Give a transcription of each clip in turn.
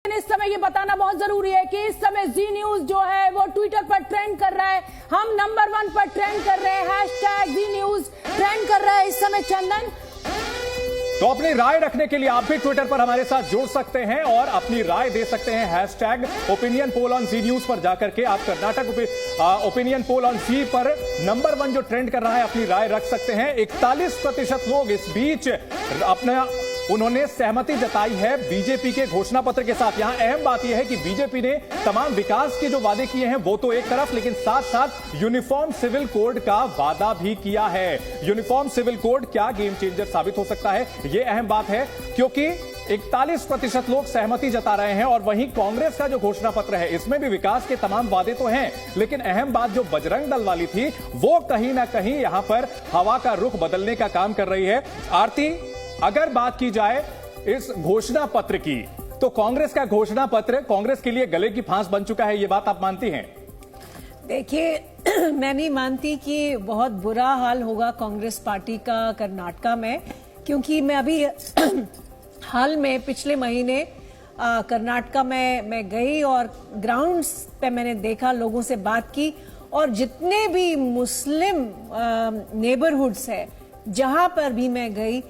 इस समय ये बताना बहुत जरूरी है कि इस समय जी न्यूज जो है वो ट्विटर पर ट्रेंड कर रहा है। हम नंबर 1 पर ट्रेंड कर रहे हैं। हैशटैग जी न्यूज ट्रेंड कर रहा है इस समय। चंदन, तो अपनी राय रखने के लिए आप भी ट्विटर पर हमारे साथ जुड़ सकते हैं और अपनी राय दे सकते हैं। Hashtag opinion poll on Zee news पर जाकर के आप Karnataka opinion poll on Zee पर नंबर 1 जो ट्रेंड कर रहा है अपनी राय रख सकते हैं। 41% लोग इस बीच अपना उन्होंने सहमति जताई है बीजेपी के घोषणा पत्र के साथ। यहां अहम बात यह है कि बीजेपी ने तमाम विकास के जो वादे किए हैं वो तो एक तरफ, लेकिन साथ साथ यूनिफॉर्म सिविल कोड का वादा भी किया है। यूनिफॉर्म सिविल कोड क्या गेम चेंजर साबित हो सकता है, यह अहम बात है, क्योंकि 41% लोग सहमति जता रहे हैं। और वहीं कांग्रेस का जो घोषणा पत्र है इसमें भी विकास के तमाम वादे तो हैं, लेकिन अहम बात जो बजरंग दल वाली थी वो कहीं ना कहीं यहां पर हवा का रुख बदलने का काम कर रही है। आरती, अगर बात की जाए इस घोषणा पत्र की, तो कांग्रेस का घोषणा पत्र कांग्रेस के लिए गले की फांस बन चुका है, यह बात आप मानती हैं? देखिए, मैं नहीं मानती कि बहुत बुरा हाल होगा कांग्रेस पार्टी का कर्नाटका में, क्योंकि मैं अभी हाल में पिछले महीने कर्नाटका में मैं गई और ग्राउंड्स पे मैंने देखा, लोगों से बात की, और जितने भी मुस्लिम नेबरहुड्स है जहां पर भी मैं गई,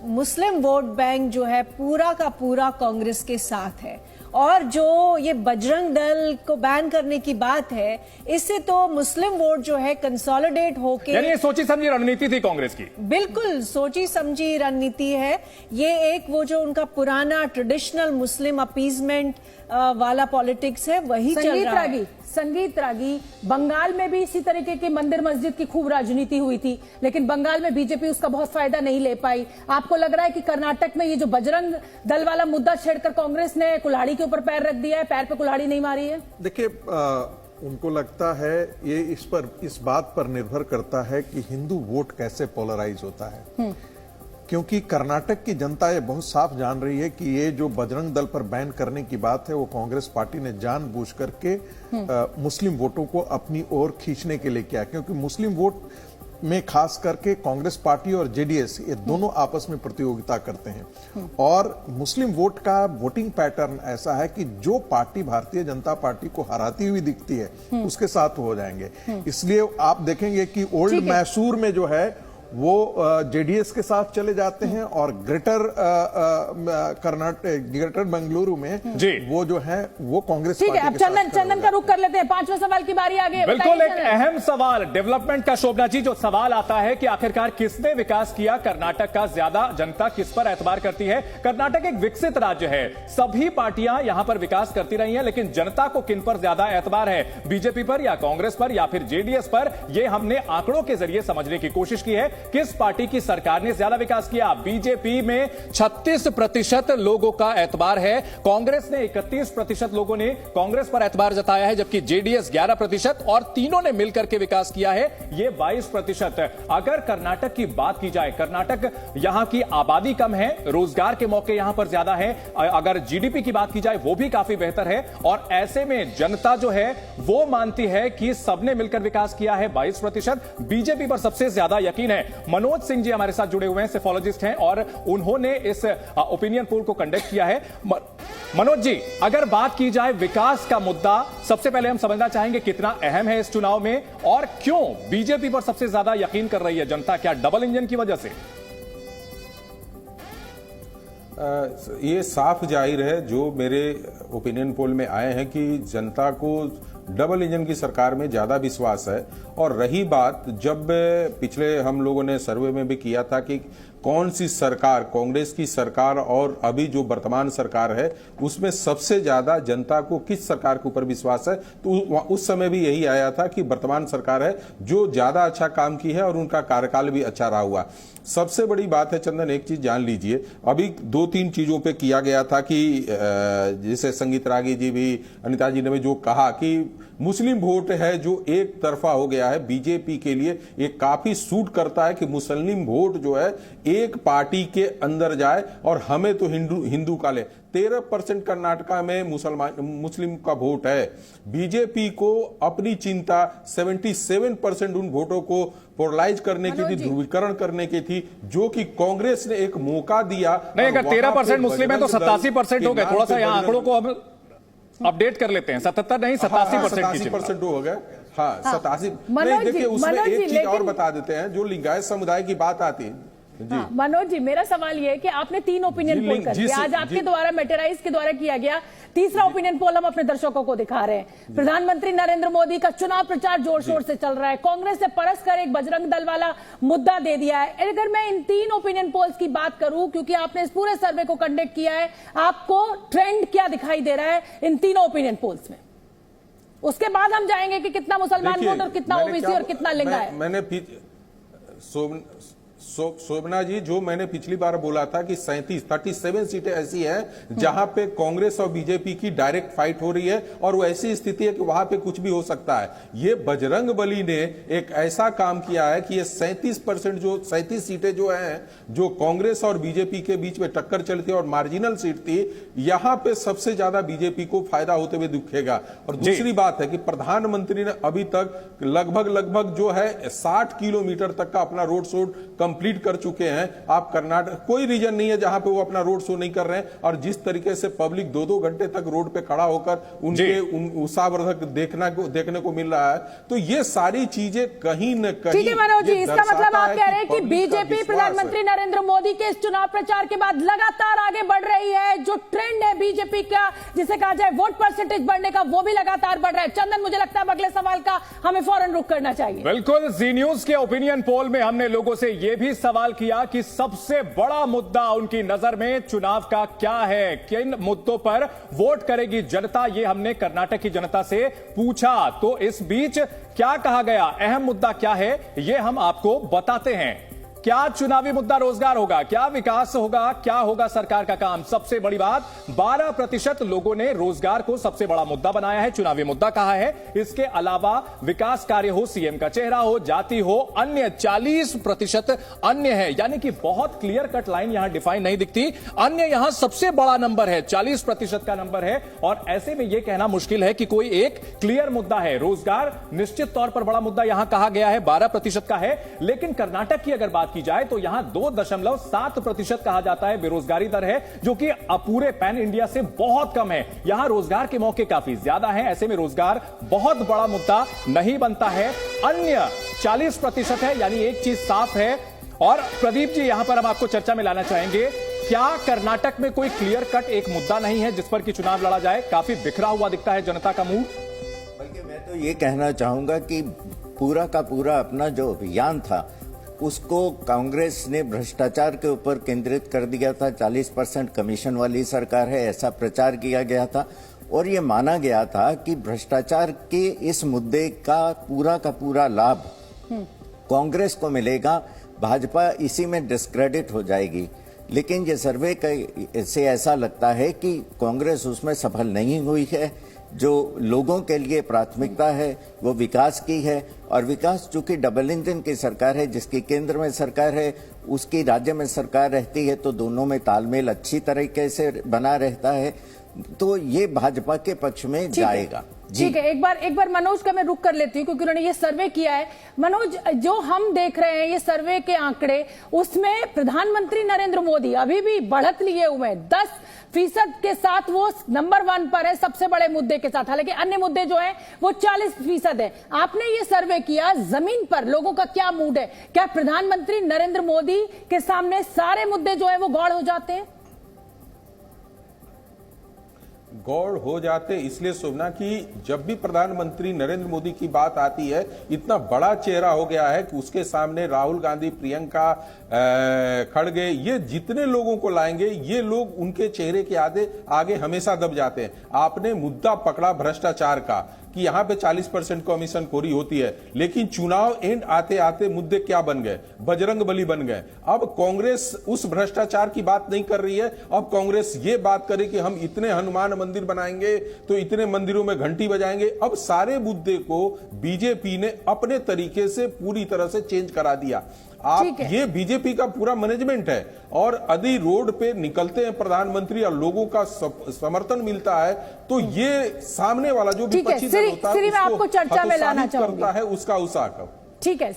मुस्लिम वोट बैंक जो है पूरा का पूरा कांग्रेस के साथ है। और जो ये बजरंग दल को बैन करने की बात है, इससे तो मुस्लिम वोट जो है कंसोलिडेट होके, यानी ये सोची समझी रणनीति थी कांग्रेस की। बिल्कुल सोची समझी रणनीति है ये। एक वो जो उनका पुराना ट्रेडिशनल मुस्लिम अपीजमेंट वाला पॉलिटिक्स है वही चल रहा है। संगीत रागी, बंगाल में भी इसी तरीके की मंदिर मस्जिद की खूब राजनीति हुई थी, लेकिन बंगाल में बीजेपी उसका बहुत फायदा नहीं ले पाई। आपको लग रहा है कि कर्नाटक में ये जो बजरंग दल वाला मुद्दा छेड़कर कांग्रेस ने कुल्हाड़ी के ऊपर पैर रख दिया है, पैर पे कुल्हाड़ी नहीं मारी है? देखिए, उनको लगता है ये इस बात पर निर्भर करता है कि हिंदू वोट कैसे पोलराइज होता है, क्योंकि कर्नाटक की जनता ये बहुत साफ जान रही है कि ये जो बजरंग दल पर बैन करने की बात है वो कांग्रेस पार्टी ने जानबूझ करके मुस्लिम वोटों को अपनी ओर खींचने के लिए किया, क्योंकि मुस्लिम वोट में खास करके कांग्रेस पार्टी और जेडीएस ये दोनों आपस में प्रतियोगिता करते हैं। और मुस्लिम वोट का वोटिंग पैटर्न ऐसा है कि जो पार्टी भारतीय जनता पार्टी को हराती हुई दिखती है उसके साथ हो जाएंगे। इसलिए आप देखेंगे कि ओल्ड मैसूर में जो है वो जेडीएस के साथ चले जाते हैं, और ग्रेटर ग्रेटर बेंगलुरु में वो जो है वो कांग्रेस ठीक है। अब चंदन का रुख कर लेते हैं। 5वां सवाल की बारी आ गई। बिल्कुल एक अहम सवाल डेवलपमेंट का। शोभना जी, जो सवाल आता है कि आखिरकार किसने विकास किया कर्नाटक का, ज्यादा जनता किस पर एतबार करती है? कर्नाटक एक विकसित राज्य है, सभी पार्टियां यहां पर विकास करती रही हैं, लेकिन जनता को किन पर ज्यादा एतबार है, बीजेपी पर या कांग्रेस पर या फिर जेडीएस पर? यह हमने आंकड़ों के जरिए समझने की कोशिश की है। किस पार्टी की सरकार ने ज्यादा विकास किया? बीजेपी में 36% लोगों का एतबार है, कांग्रेस ने 31% लोगों ने कांग्रेस पर एतबार जताया है, जबकि जेडीएस 11% और तीनों ने मिलकर के विकास किया है ये 22%। अगर कर्नाटक की बात की जाए, कर्नाटक यहां की आबादी कम है, रोजगार के मौके यहां पर ज्यादा है, अगर जीडीपी की बात की जाए वो भी काफी बेहतर है, और ऐसे में जनता जो है वो मानती है कि सबने मिलकर विकास किया है 22%। बीजेपी पर सबसे ज्यादा यकीन है। मनोज सिंह जी हमारे साथ जुड़े हुए हैं, सेफोलॉजिस्ट हैं, और उन्होंने इस ओपिनियन पोल को कंडक्ट किया है। मनोज जी, अगर बात की जाए विकास का मुद्दा, सबसे पहले हम समझना चाहेंगे कितना अहम है इस चुनाव में, और क्यों बीजेपी पर सबसे ज्यादा यकीन कर रही है जनता? क्या डबल इंजन की वजह से? ये साफ जाहिर है, जो मेरे ओपिनियन पोल में आए हैं, कि जनता को डबल इंजन की सरकार में ज्यादा विश्वास है। और रही बात, जब पिछले हम लोगों ने सर्वे में भी किया था कि कौन सी सरकार, कांग्रेस की सरकार और अभी जो वर्तमान सरकार है उसमें सबसे ज्यादा जनता को किस सरकार के ऊपर विश्वास है, तो उस समय भी यही आया था कि वर्तमान सरकार है जो ज्यादा अच्छा काम की है और उनका कार्यकाल भी अच्छा रहा हुआ। सबसे बड़ी बात है चंदन, एक चीज जान लीजिए, अभी 2-3 चीजों पे किया गया था कि जैसे संगीत रागी जी भी, अनिता जी ने भी जो कहा कि मुस्लिम वोट है जो एक तरफा हो गया है बीजेपी के लिए, ये काफी सूट करता है कि मुस्लिम वोट जो है एक पार्टी के अंदर जाए और हमें तो हिंदू का ले। 13% कर्नाटका में मुस्लिम का वोट है। बीजेपी को अपनी चिंता 77% उन वोटों को पोलराइज करने की थी, ध्रुवीकरण करने की थी, जो कि कांग्रेस ने एक मौका दिया। नहीं, अगर 13% मुस्लिम है तो 87% हो गए। थोड़ा सा यहाँ आंकड़ों को अब अपडेट कर लेते हैं। 77 नहीं, 87% हो गए। हाँ, 87। नहीं, देखिए उसमें एक चीज और बता देते हैं, जो लिंगायत समुदाय की बात आती है। हाँ, मनोज जी, मेरा सवाल ये है कि आपने 3 ओपिनियन पोल कर दिया, आज आपके द्वारा मेटेराइज के द्वारा किया गया तीसरा ओपिनियन पोल हम अपने दर्शकों को दिखा रहे हैं। प्रधानमंत्री नरेंद्र मोदी का चुनाव प्रचार जोर शोर से चल रहा है। कांग्रेस ने परस्पर एक बजरंग दल वाला मुद्दा दे दिया है। अगर मैं इन 3 ओपिनियन पोल्स की बात करूं, क्योंकि आपने इस पूरे सर्वे को कंडक्ट किया है, आपको ट्रेंड क्या दिखाई दे रहा है इन तीनों ओपिनियन पोल्स में? उसके बाद हम जाएंगे कि कितना मुसलमान वोट और कितना ओबीसी और कितना लिंगायत। मैंने शोभना जी, जो मैंने पिछली बार बोला था कि 37 सीटें ऐसी हैं जहां पे कांग्रेस और बीजेपी की डायरेक्ट फाइट हो रही है, और वो ऐसी स्थिति है कि वहां पे कुछ भी हो सकता है। ये बजरंग बली ने एक ऐसा काम किया है कि ये 37 सीटें जो हैं, जो कांग्रेस और बीजेपी के बीच में टक्कर चली थी और मार्जिनल सीट थी, यहां पे सबसे ज्यादा बीजेपी को फायदा होते हुए दिखेगा। और दूसरी बात है कि प्रधानमंत्री ने अभी तक लगभग जो है 60 किलोमीटर तक का अपना रोड शो कंप्लीट कर चुके हैं। आप कर्नाटक, कोई रीजन नहीं है जहां पे वो अपना रोड शो नहीं कर रहे हैं, और जिस तरीके से पब्लिक 2-2 घंटे तक रोड पे खड़ा होकर उनके उत्साहवर्धक देखने को मिल रहा है, तो ये सारी चीजें कहीं न कहीं। ठीक है मनोज जी, इसका मतलब आप कह रहे हैं कि बीजेपी प्रधानमंत्री नरेंद्र मोदी के इस चुनाव प्रचार के बाद लगातार आगे बढ़ रही है। जो ट्रेंड है बीजेपी का, जिसे कहा जाए वोट परसेंटेज बढ़ने का, वो भी लगातार बढ़ रहा है। चंदन, मुझे लगता है अगले सवाल का हमें फौरन रुख करना चाहिए। बिल्कुल, जी न्यूज के ओपिनियन पोल में हमने लोगों से यह भी सवाल किया कि सबसे बड़ा मुद्दा उनकी नजर में चुनाव का क्या है, किन मुद्दों पर वोट करेगी जनता, यह हमने कर्नाटक की जनता से पूछा। तो इस बीच क्या कहा गया, अहम मुद्दा क्या है, यह हम आपको बताते हैं। क्या चुनावी मुद्दा रोजगार होगा, क्या विकास होगा, क्या होगा सरकार का काम? सबसे बड़ी बात, 12% लोगों ने रोजगार को सबसे बड़ा मुद्दा बनाया है, चुनावी मुद्दा कहा है। इसके अलावा विकास कार्य हो, सीएम का चेहरा हो, जाति हो, अन्य 40% अन्य है। यानी कि बहुत क्लियर कट लाइन यहां डिफाइन नहीं दिखती। अन्य यहां सबसे बड़ा नंबर है, 40% का नंबर है। और ऐसे में यह कहना मुश्किल है कि कोई एक क्लियर मुद्दा है। रोजगार निश्चित तौर पर बड़ा मुद्दा यहां कहा गया है, 12% का है। लेकिन कर्नाटक की अगर बात की जाए तो यहां 2.7% कहा जाता है बेरोजगारी दर है, जो कि पूरे पैन इंडिया से बहुत कम है। यहां रोजगार के मौके काफी ज्यादा हैं, ऐसे में रोजगार बहुत बड़ा मुद्दा नहीं बनता है। अन्य 40% है, यानी एक चीज साफ है। और प्रदीप जी, यहां पर हम आपको चर्चा में लाना चाहेंगे, क्या कर्नाटक में कोई क्लियर कट एक मुद्दा नहीं है जिस पर कि चुनाव लड़ा जाए? काफी बिखरा हुआ दिखता है जनता का मूड। बल्कि मैं तो ये कहना चाहूंगा कि पूरा का पूरा अपना जो अभियान था उसको कांग्रेस ने भ्रष्टाचार के ऊपर केंद्रित कर दिया था। 40% कमीशन वाली सरकार है, ऐसा प्रचार किया गया था। और ये माना गया था कि भ्रष्टाचार के इस मुद्दे का पूरा लाभ कांग्रेस को मिलेगा, भाजपा इसी में डिस्क्रेडिट हो जाएगी। लेकिन ये सर्वे से ऐसा लगता है कि कांग्रेस उसमें सफल नहीं हुई है। जो लोगों के लिए प्राथमिकता है वो विकास की है, और विकास चूंकि डबल इंजन की सरकार है, जिसकी केंद्र में सरकार है, उसकी राज्य में सरकार रहती है, तो दोनों में तालमेल अच्छी तरीके से बना रहता है, तो ये भाजपा के पक्ष में जाएगा। ठीक है, एक बार मनोज का मैं रुक कर लेती हूँ, क्योंकि उन्होंने ये सर्वे किया है। मनोज, जो हम देख रहे हैं ये सर्वे के आंकड़े, उसमें प्रधानमंत्री नरेंद्र मोदी अभी भी बढ़त लिए हुए हैं, 10% के साथ वो नंबर 1 पर है, सबसे बड़े मुद्दे के साथ। हालांकि अन्य मुद्दे जो है वो 40% है। आपने ये सर्वे किया, जमीन पर लोगों का क्या मूड है? क्या प्रधानमंत्री नरेंद्र मोदी के सामने सारे मुद्दे जो है वो गौड़ हो जाते हैं? गौड़ हो जाते इसलिए शोभना कि जब भी प्रधानमंत्री नरेंद्र मोदी की बात आती है, इतना बड़ा चेहरा हो गया है कि उसके सामने राहुल गांधी, प्रियंका खड़गे, ये जितने लोगों को लाएंगे, ये लोग उनके चेहरे के आगे हमेशा दब जाते हैं। आपने मुद्दा पकड़ा भ्रष्टाचार का कि यहां पे 40% कमीशन खोरी होती है, लेकिन चुनाव एंड आते आते मुद्दे क्या बन गए? बजरंग बली बन गए। अब कांग्रेस उस भ्रष्टाचार की बात नहीं कर रही है, अब कांग्रेस ये बात करे कि हम इतने हनुमान मंदिर बनाएंगे तो इतने मंदिरों में घंटी बजाएंगे। अब सारे मुद्दे को बीजेपी ने अपने तरीके से पूरी तरह से चेंज करा दिया। ठीक है। ये बीजेपी का पूरा मैनेजमेंट है। और यदि रोड पे निकलते हैं प्रधानमंत्री और लोगों का समर्थन मिलता है तो ये सामने वाला जो ठीक है, विपक्षी दल होता है मैं आपको चर्चा में लाना हतोत्साहित चाहूंगी। करता है उसका उसाक। ठीक है।